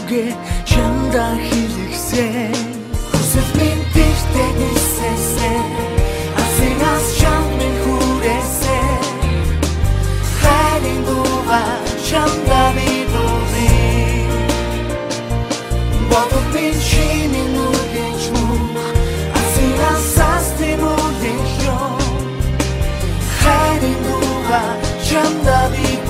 үгээ чамдаа хэлэхсэн хүсэл минь тэгтээ нисэсээ асигас чамд хүрээсээ хайрын дуугаа чамдаа бидуулъя бодол минь чиний нүдэж мөн асигас састимуулъя хайрын дуугаа чамдаа бидуулъя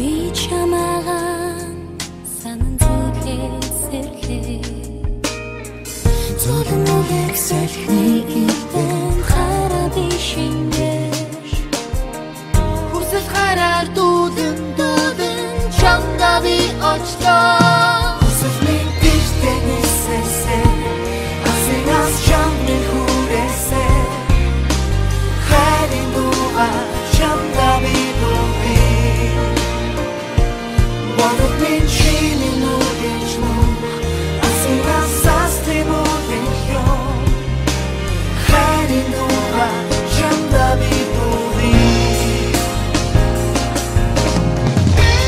Би чамаагаан санан зүлээсэрлээ Золмолыг салхины илбэн хараа би шингэж Хүсэл хараар дүүдэн чамдаа би очлоо Хүсэл минь тэгтээ нисэсээ асигас чамд хүрээсээ хайрын дуугаа чамдаа бидуулъя бодол минь чиний нүдэж мөн асигас састимуулъя хайрын дуугаа чамдаа бидуулъя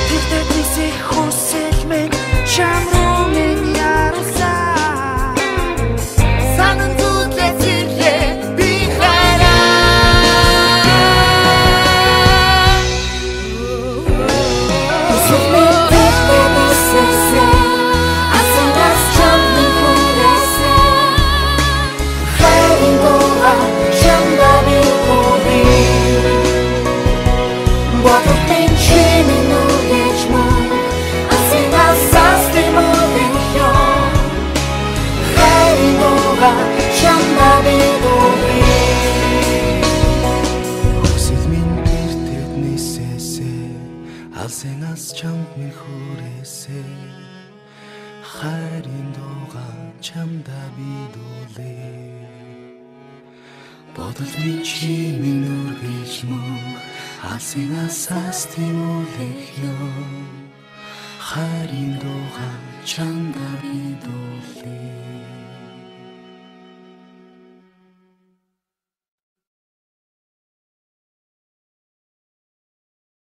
тэгтээ нисэх хүсэл минь чам руу минь яруулсан санан зүлээсэрлээ би Алсенас чамд минь хүрээсээ хайрын дуугаа чамдаа бидуулъя бодол минь чиний нүргэж мөн алсенас састимуулъя хайрын дуугаа чамдаа бидуулъя